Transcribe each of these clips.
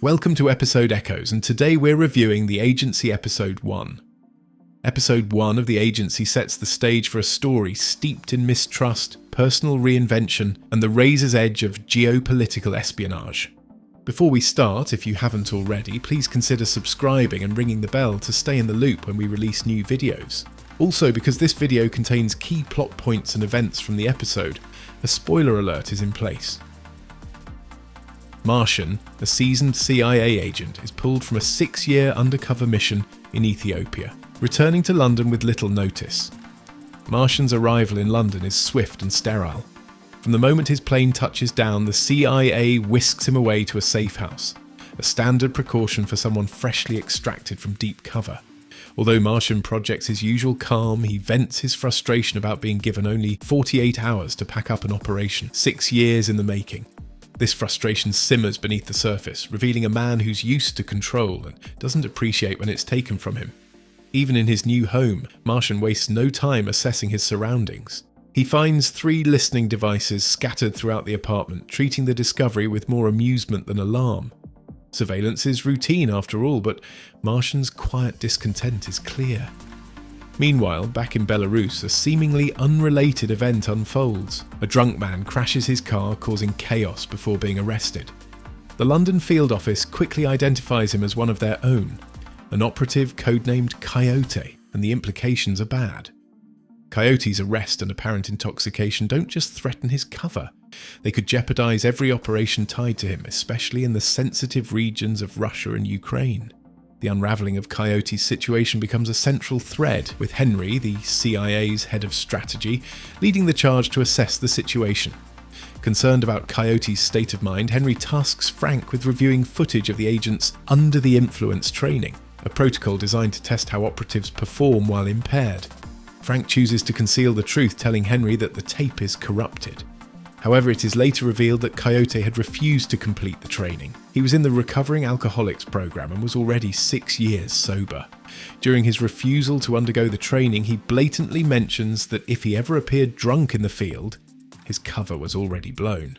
Welcome to Episode Echoes, and today we're reviewing The Agency Episode 1. Episode 1 of The Agency sets the stage for a story steeped in mistrust, personal reinvention, and the razor's edge of geopolitical espionage. Before we start, if you haven't already, please consider subscribing and ringing the bell to stay in the loop when we release new videos. Also, because this video contains key plot points and events from the episode, a spoiler alert is in place. Martian, a seasoned CIA agent, is pulled from a 6-year undercover mission in Ethiopia, returning to London with little notice. Martian's arrival in London is swift and sterile. From the moment his plane touches down, the CIA whisks him away to a safe house, a standard precaution for someone freshly extracted from deep cover. Although Martian projects his usual calm, he vents his frustration about being given only 48 hours to pack up an operation, 6 years in the making. This frustration simmers beneath the surface, revealing a man who's used to control and doesn't appreciate when it's taken from him. Even in his new home, Martian wastes no time assessing his surroundings. He finds 3 listening devices scattered throughout the apartment, treating the discovery with more amusement than alarm. Surveillance is routine after all, but Martian's quiet discontent is clear. Meanwhile, back in Belarus, a seemingly unrelated event unfolds. A drunk man crashes his car, causing chaos before being arrested. The London field office quickly identifies him as one of their own, an operative codenamed Coyote, and the implications are bad. Coyote's arrest and apparent intoxication don't just threaten his cover. They could jeopardize every operation tied to him, especially in the sensitive regions of Russia and Ukraine. The unravelling of Coyote's situation becomes a central thread, with Henry, the CIA's head of strategy, leading the charge to assess the situation. Concerned about Coyote's state of mind, Henry tasks Frank with reviewing footage of the agent's under the influence training, a protocol designed to test how operatives perform while impaired. Frank chooses to conceal the truth, telling Henry that the tape is corrupted. However, it is later revealed that Coyote had refused to complete the training. He was in the Recovering Alcoholics program and was already 6 years sober. During his refusal to undergo the training, he blatantly mentions that if he ever appeared drunk in the field, his cover was already blown.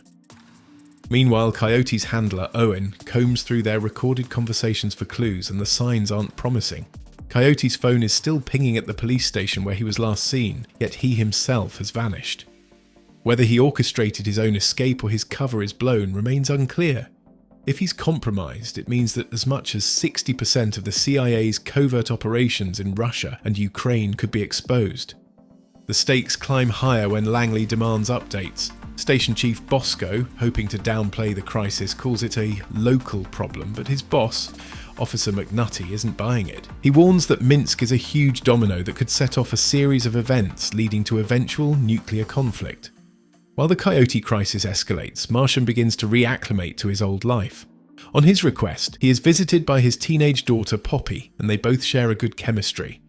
Meanwhile, Coyote's handler, Owen, combs through their recorded conversations for clues, and the signs aren't promising. Coyote's phone is still pinging at the police station where he was last seen, yet he himself has vanished. Whether he orchestrated his own escape or his cover is blown remains unclear. If he's compromised, it means that as much as 60% of the CIA's covert operations in Russia and Ukraine could be exposed. The stakes climb higher when Langley demands updates. Station Chief Bosco, hoping to downplay the crisis, calls it a local problem, but his boss, Officer McNutty, isn't buying it. He warns that Minsk is a huge domino that could set off a series of events leading to eventual nuclear conflict. While the Coyote crisis escalates, Martian begins to reacclimate to his old life. On his request, he is visited by his teenage daughter Poppy, and they both share a good chemistry.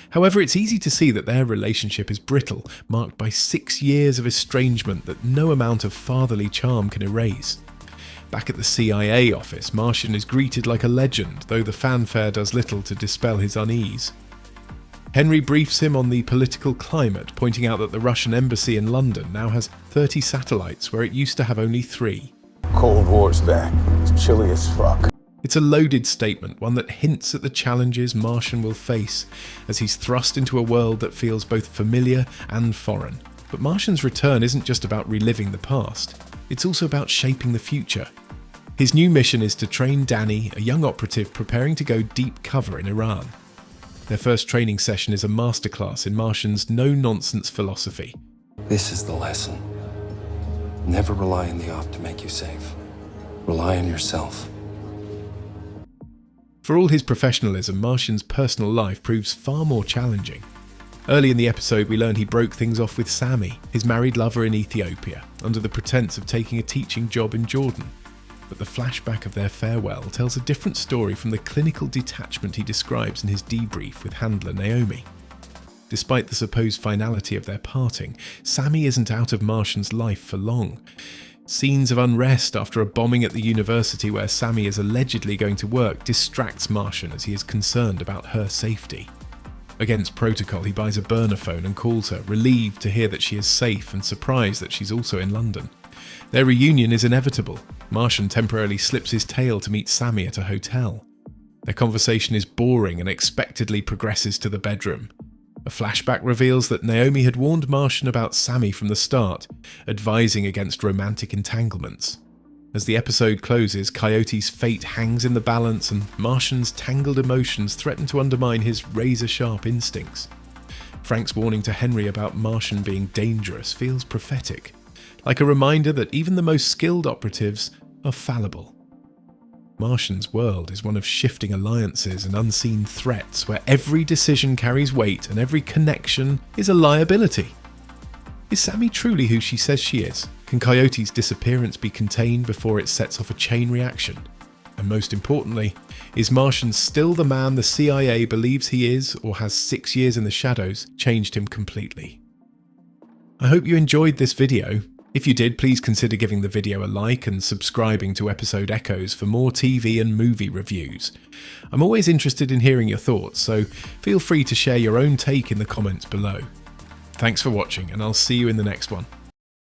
However, it's easy to see that their relationship is brittle, marked by 6 years of estrangement that no amount of fatherly charm can erase. Back at the CIA office, Martian is greeted like a legend, though the fanfare does little to dispel his unease. Henry briefs him on the political climate, pointing out that the Russian embassy in London now has 30 satellites where it used to have only 3. Cold War's back. It's chilly as fuck. It's a loaded statement, one that hints at the challenges Martian will face as he's thrust into a world that feels both familiar and foreign. But Martian's return isn't just about reliving the past, it's also about shaping the future. His new mission is to train Danny, a young operative preparing to go deep cover in Iran. Their first training session is a masterclass in Martian's no-nonsense philosophy. This is the lesson. Never rely on the op to make you safe. Rely on yourself. For all his professionalism, Martian's personal life proves far more challenging. Early in the episode, we learn he broke things off with Sammy, his married lover in Ethiopia, under the pretense of taking a teaching job in Jordan. But the flashback of their farewell tells a different story from the clinical detachment he describes in his debrief with handler Naomi. Despite the supposed finality of their parting, Sammy isn't out of Martian's life for long. Scenes of unrest after a bombing at the university where Sammy is allegedly going to work distracts Martian as he is concerned about her safety. Against protocol, he buys a burner phone and calls her, relieved to hear that she is safe and surprised that she's also in London. Their reunion is inevitable. Martian temporarily slips his tail to meet Sammy at a hotel. Their conversation is boring and expectedly progresses to the bedroom. A flashback reveals that Naomi had warned Martian about Sammy from the start, advising against romantic entanglements. As the episode closes, Coyote's fate hangs in the balance and Martian's tangled emotions threaten to undermine his razor-sharp instincts. Frank's warning to Henry about Martian being dangerous feels prophetic, like a reminder that even the most skilled operatives are fallible. Martian's world is one of shifting alliances and unseen threats where every decision carries weight and every connection is a liability. Is Sammy truly who she says she is? Can Coyote's disappearance be contained before it sets off a chain reaction? And most importantly, is Martian still the man the CIA believes he is, or has 6 years in the shadows changed him completely? I hope you enjoyed this video. If you did, please consider giving the video a like and subscribing to Episode Echoes for more TV and movie reviews. I'm always interested in hearing your thoughts, so feel free to share your own take in the comments below. Thanks for watching, and I'll see you in the next one.